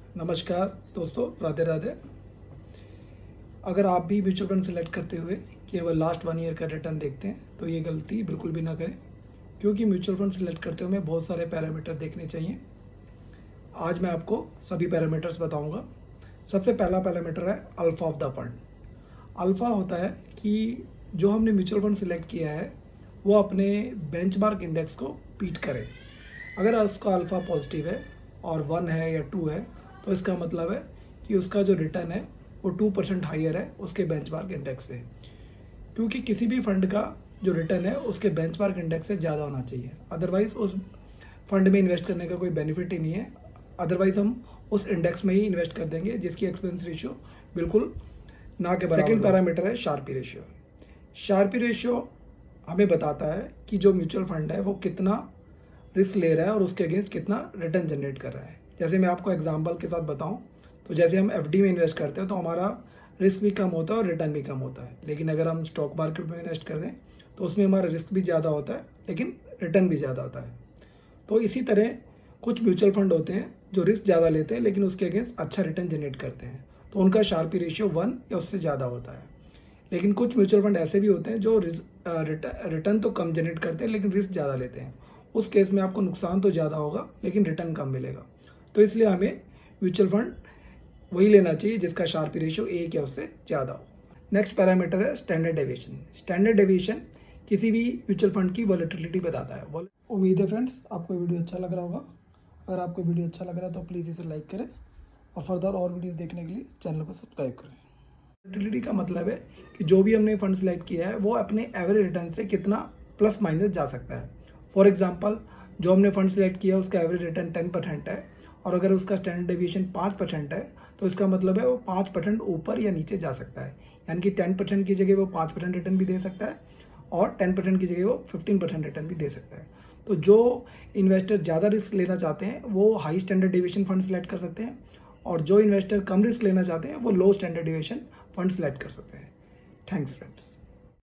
नमस्कार दोस्तों, राधे राधे। अगर आप भी म्यूचुअल फंड सेलेक्ट करते हुए केवल लास्ट 1 ईयर का रिटर्न देखते हैं तो ये गलती बिल्कुल भी ना करें, क्योंकि म्यूचुअल फंड सेलेक्ट करते हुए हमें बहुत सारे पैरामीटर देखने चाहिए। आज मैं आपको सभी पैरामीटर्स बताऊंगा। सबसे पहला पैरामीटर है alpha of the fund. Alpha होता है कि जो हमने म्यूचुअल फंड सेलेक्ट किया है वो अपने बेंचमार्क इंडेक्स को बीट करे। अगर उसका अल्फा पॉजिटिव है और 1 है या 2 है तो इसका मतलब है कि उसका जो रिटर्न है वो 2% हाइयर है उसके बेंचमार्क इंडेक्स से, क्योंकि किसी भी फंड का जो रिटर्न है उसके बेंचमार्क इंडेक्स से ज़्यादा होना चाहिए। अदरवाइज़ उस फंड में इन्वेस्ट करने का कोई बेनिफिट ही नहीं है। अदरवाइज़ हम उस इंडेक्स में ही इन्वेस्ट कर देंगे जिसकी एक्सपेंस रेशियो बिल्कुल ना के बराबर। सेकेंड पैरामीटर है शार्पी रेशियो। शार्पी रेशियो हमें बताता है कि जो म्यूचुअल फंड है वो कितना रिस्क ले रहा है और उसके अगेंस्ट कितना रिटर्न जनरेट कर रहा है। जैसे मैं आपको एग्जांपल के साथ बताऊं तो जैसे हम एफडी में इन्वेस्ट करते हैं तो हमारा रिस्क भी कम होता है और रिटर्न भी कम होता है। लेकिन अगर हम स्टॉक मार्केट में इन्वेस्ट कर दें तो उसमें हमारा रिस्क भी ज़्यादा होता है लेकिन रिटर्न भी ज़्यादा होता है। तो इसी तरह कुछ म्यूचुअल फंड होते हैं जो रिस्क ज़्यादा लेते हैं लेकिन उसके अगेंस्ट अच्छा रिटर्न जनरेट करते हैं, तो उनका शार्पी रेशियो 1 या उससे ज़्यादा होता है। लेकिन कुछ म्यूचुअल फंड ऐसे भी होते हैं जो रिटर्न तो कम जनरेट करते हैं लेकिन रिस्क ज़्यादा लेते हैं। उस केस में आपको नुकसान तो ज़्यादा होगा लेकिन रिटर्न कम मिलेगा। तो इसलिए हमें म्यूचुअल फंड वही लेना चाहिए जिसका शार्पी रेशियो 1 या उससे ज़्यादा हो। नेक्स्ट पैरामीटर है स्टैंडर्ड डेविएशन। स्टैंडर्ड डेविएशन किसी भी म्यूचुअल फंड की वॉलेटिलिटी बताता है। उम्मीद है फ्रेंड्स आपको वीडियो अच्छा लग रहा होगा। अगर आपको वीडियो अच्छा लग रहा है तो प्लीज़ इसे लाइक करें और फर्दर और वीडियोज़ देखने के लिए चैनल को सब्सक्राइब करें। वॉलेटिलिटी का मतलब है कि जो भी हमने फंड सेलेक्ट किया है वो अपने एवरेज रिटर्न से कितना प्लस माइनस जा सकता है। फॉर एग्जांपल, जो हमने फंड सेलेक्ट किया उसका एवरेज रिटर्न 10% है और अगर उसका स्टैंडर्ड डेविएशन 5% है तो इसका मतलब है वो 5% ऊपर या नीचे जा सकता है। यानी कि 10% की जगह वो 5% रिटर्न भी दे सकता है और 10% की जगह वो 15% रिटर्न भी दे सकता है। तो जो इन्वेस्टर ज़्यादा रिस्क लेना चाहते हैं वो high standard deviation fund select कर सकते हैं और जो इन्वेस्टर कम रिस्क लेना चाहते हैं वो लो स्टैंडर्ड डेविएशन फंड सेलेक्ट कर सकते हैं। Thanks friends.